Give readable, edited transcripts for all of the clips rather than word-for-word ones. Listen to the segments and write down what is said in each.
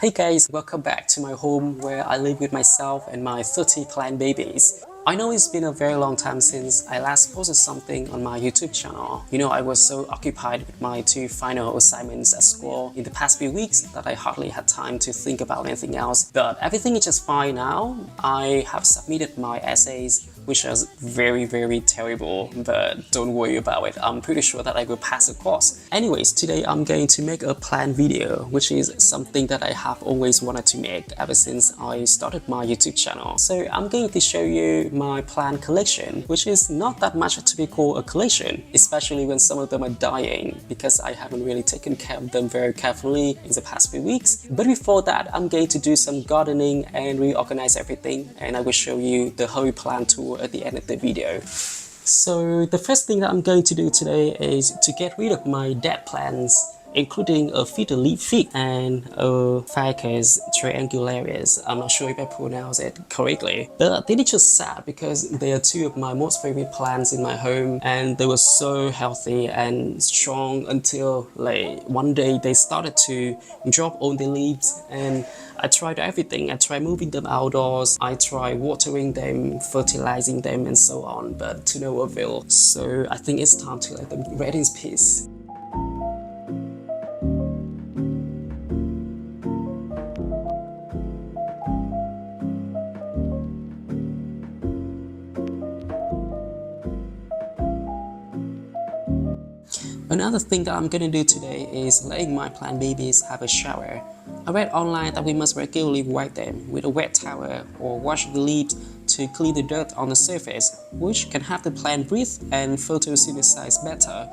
Hey guys, welcome back to my home where I live with myself and my 30 plant babies. I know it's been a very long time since I last posted something on my YouTube channel. You know, I was so occupied with my 2 final assignments at school in the past few weeks that I hardly had time to think about anything else. But everything is just fine now. I have submitted my essays, which was very terrible, but don't worry about it. I'm pretty sure that I will pass the course. Anyways, today I'm going to make a plant video, which is something that I have always wanted to make ever since I started my YouTube channel. So I'm going to show you my plant collection, which is not that much to be called a collection, especially when some of them are dying, because I haven't really taken care of them very carefully in the past few weeks. But before that, I'm going to do some gardening and reorganize everything, and I will show you the whole plant tour at the end of the video. So the first thing that I'm going to do today is to get rid of my dead plants, including a fiddle leaf fig and a Ficus triangularis. I'm not sure if I pronounce it correctly, but they are just sad because they are 2 of my most favorite plants in my home, and they were so healthy and strong until like one day they started to drop all the leaves. And I tried everything. I tried moving them outdoors, I tried watering them, fertilizing them, and so on, but to no avail. So I think it's time to let them rest in peace. Another thing that I'm gonna do today is letting my plant babies have a shower. I read online that we must regularly wipe them with a wet towel or wash the leaves to clean the dirt on the surface, which can help the plant breathe and photosynthesize better.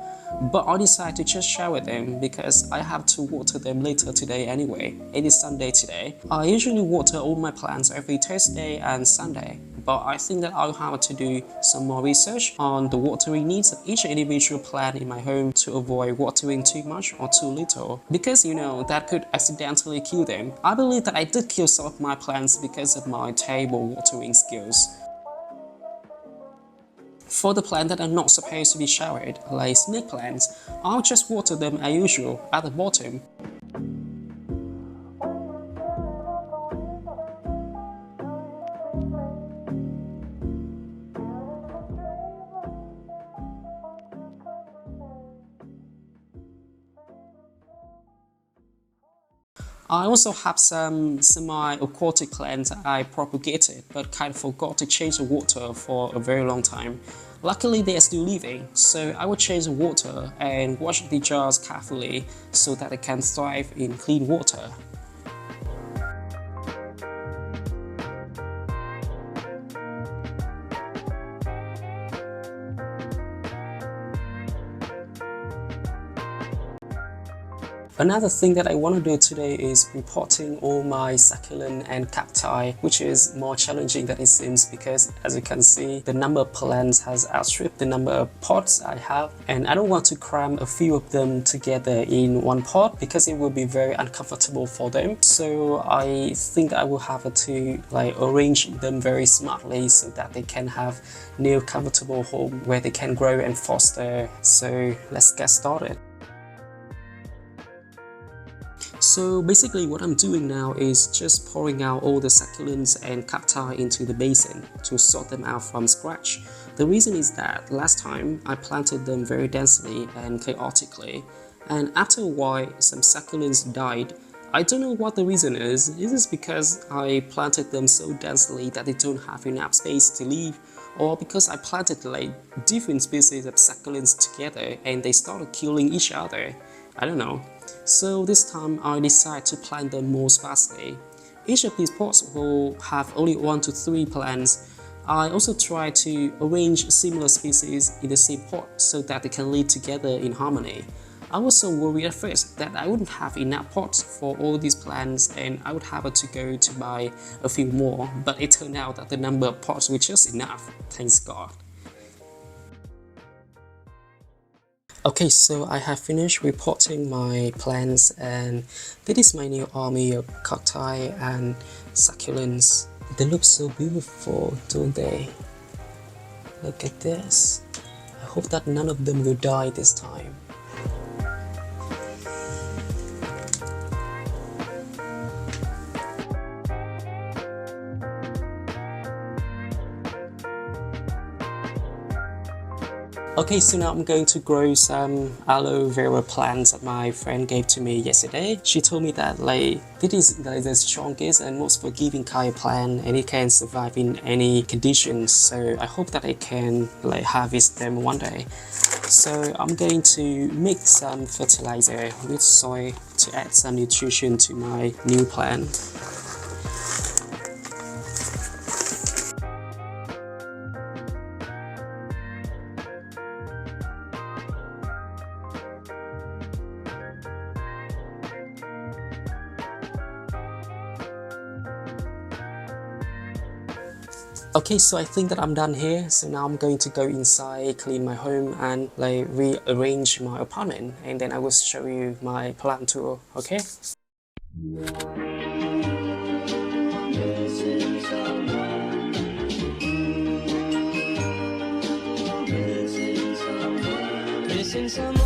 But I decided to just shower them because I have to water them later today anyway. It is Sunday today. I usually water all my plants every Thursday and Sunday, but I think that I'll have to do some more research on the watering needs of each individual plant in my home to avoid watering too much or too little, because you know, that could accidentally kill them. I believe that I did kill some of my plants because of my terrible watering skills. For the plants that are not supposed to be showered, like snake plants, I'll just water them as usual at the bottom. I also have some semi-aquatic plants I propagated but kind of forgot to change the water for a very long time. Luckily they are still living, so I will change the water and wash the jars carefully so that they can thrive in clean water. Another thing that I want to do today is repotting all my succulent and cacti, which is more challenging than it seems because, as you can see, the number of plants has outstripped the number of pots I have, and I don't want to cram a few of them together in one pot because it will be very uncomfortable for them. So I think I will have to arrange them very smartly so that they can have new comfortable home where they can grow and foster. So let's get started. So basically what I'm doing now is just pouring out all the succulents and cacti into the basin to sort them out from scratch. The reason is that last time I planted them very densely and chaotically, and after a while some succulents died. I don't know what the reason is. Is this because I planted them so densely that they don't have enough space to live, or because I planted like different species of succulents together and they started killing each other? I don't know. So this time I decided to plant them more sparsely. Each of these pots will have only 1 to 3 plants. I also try to arrange similar species in the same pot so that they can live together in harmony. I was so worried at first that I wouldn't have enough pots for all these plants and I would have to go to buy a few more, but it turned out that the number of pots was just enough, thanks God. Okay, so I have finished repotting my plants, and this is my new army of cacti and succulents. They look so beautiful, don't they? Look at this. I hope that none of them will die this time. Okay, so now I'm going to grow some aloe vera plants that my friend gave to me yesterday. She told me that like this is like the strongest and most forgiving kind of plant and it can survive in any conditions. So I hope that I can like harvest them one day. So I'm going to mix some fertilizer with soil to add some nutrition to my new plant. Okay, so I think that I'm done here. So now I'm going to go inside, clean my home and like rearrange my apartment, and then I will show you my plant tour, okay? Missing someone.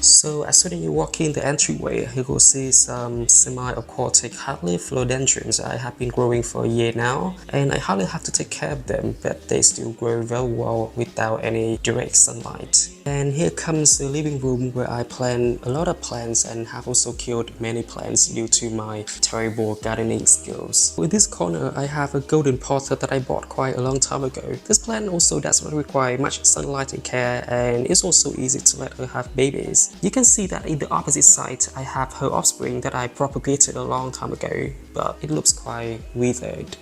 So as soon as you walk in the entryway, you will see some semi-aquatic hardleaf philodendrons I have been growing for a year now, and I hardly have to take care of them, but they still grow very well without any direct sunlight. And here comes the living room where I plant a lot of plants and have also killed many plants due to my terrible gardening skills. In this corner, I have a golden potter that I bought quite a long time ago. This plant also does not require much sunlight and care, and it's also easy to let her have babies. You can see that in the opposite side, I have her offspring that I propagated a long time ago, but it looks quite withered.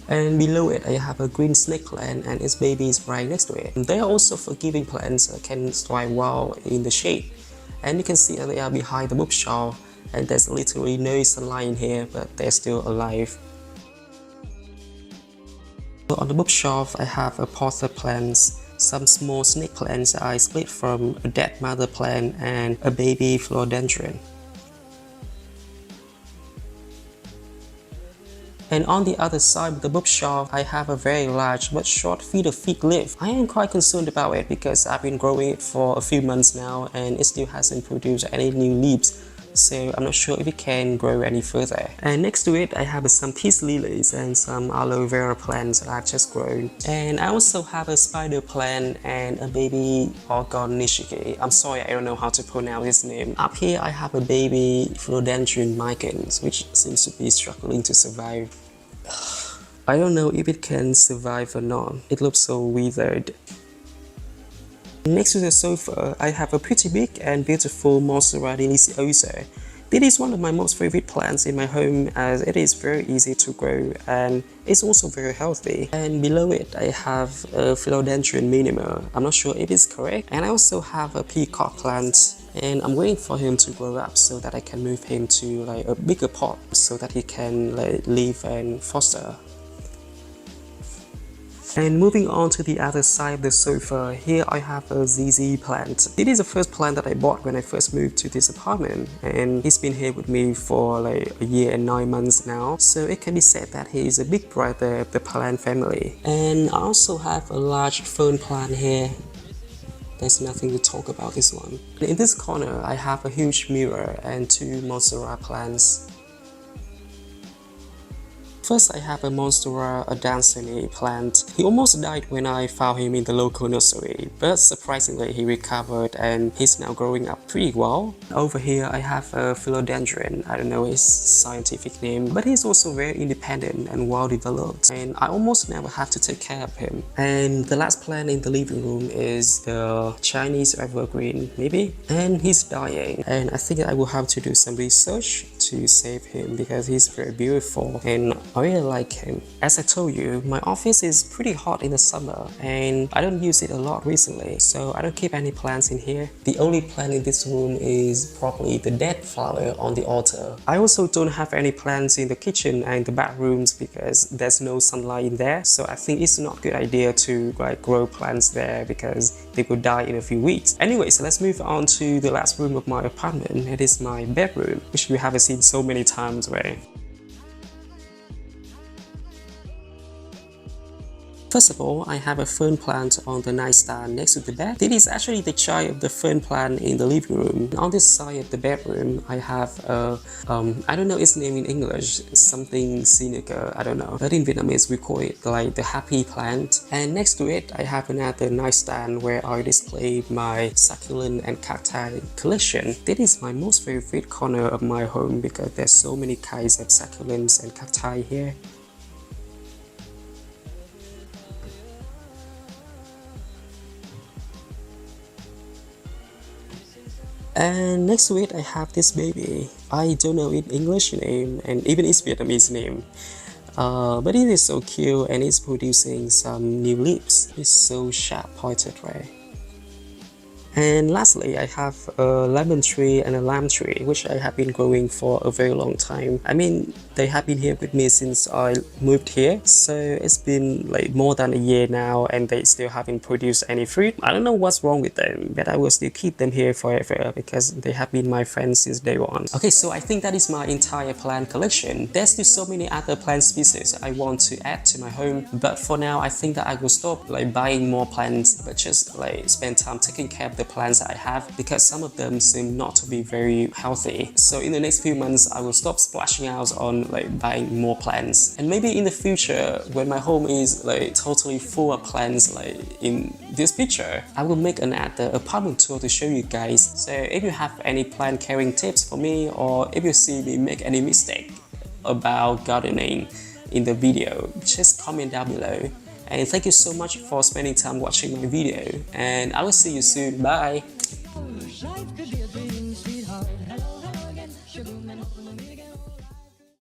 And below it, I have a green snake plant and its baby is right next to it. They are also forgiving plants that can thrive well in the shade. And you can see that they are behind the bookshelf, and there's literally no sunlight in here, but they're still alive. So on the bookshelf, I have a potter plants, some small snake plants I split from a dead mother plant, and a baby philodendron. And on the other side of the bookshelf, I have a very large but short feeder fig leaf. I am quite concerned about it because I've been growing it for a few months now and it still hasn't produced any new leaves. So I'm not sure if it can grow any further. And next to it, I have some peace lilies and some aloe vera plants that I've just grown. And I also have a spider plant and a baby Orgon nishiki. I'm sorry, I don't know how to pronounce his name. Up here, I have a baby philodendron micans, which seems to be struggling to survive. I don't know if it can survive or not. It looks so withered. Next to the sofa, I have a pretty big and beautiful Monstera deliciosa. This is one of my most favorite plants in my home as it is very easy to grow and it's also very healthy. And below it, I have a philodendron minima. I'm not sure if it's correct. And I also have a peacock plant. And I'm waiting for him to grow up so that I can move him to like a bigger pot so that he can like live and foster. And moving on to the other side of the sofa, here I have a ZZ plant. This is the first plant that I bought when I first moved to this apartment, and he's been here with me for like a year and 9 months now, so it can be said that he is a big brother of the plant family. And I also have a large fern plant here. There's nothing to talk about this one. In this corner, I have a huge mirror and 2 Monstera plants. First, I have a Monstera adansini plant. He almost died when I found him in the local nursery, but surprisingly he recovered and he's now growing up pretty well. Over here, I have a philodendron. I don't know his scientific name, but he's also very independent and well developed, and I almost never have to take care of him. And the last plant in the living room is the Chinese evergreen, maybe, and he's dying. And I think I will have to do some research to save him because he's very beautiful and I really like him. As I told you, my office is pretty hot in the summer and I don't use it a lot recently, so I don't keep any plants in here. The only plant in this room is probably the dead flower on the altar. I also don't have any plants in the kitchen and the bathrooms because there's no sunlight in there, so I think it's not a good idea to like grow plants there because they will die in a few weeks. Anyway, so let's move on to the last room of my apartment. It is my bedroom, which you haven't seen seen so many times, right? First of all, I have a fern plant on the nightstand next to the bed. This is actually the child of the fern plant in the living room. On this side of the bedroom, I have a, I don't know its name in English, something cynical, I don't know. But in Vietnamese, we call it like the happy plant. And next to it, I have another nightstand where I display my succulent and cacti collection. This is my most favorite corner of my home because there's so many kinds of succulents and cacti here. And next to it, I have this baby. I don't know its English name and even its Vietnamese name. But it is so cute and it's producing some new leaves. It's so sharp pointed, right? And lastly, I have a lemon tree and a lime tree, which I have been growing for a very long time. I mean, they have been here with me since I moved here. So it's been like more than a year now and they still haven't produced any fruit. I don't know what's wrong with them, but I will still keep them here forever because they have been my friends since day one. Okay, so I think that is my entire plant collection. There's still so many other plant species I want to add to my home. But for now, I think that I will stop like buying more plants, but just like spend time taking care of the plants I have because some of them seem not to be very healthy. So in the next few months, I will stop splashing out on like buying more plants. And maybe in the future, when my home is like totally full of plants like in this picture, I will make another apartment tour to show you guys. So if you have any plant caring tips for me or if you see me make any mistake about gardening in the video, just comment down below. And thank you so much for spending time watching my video. And I will see you soon. Bye!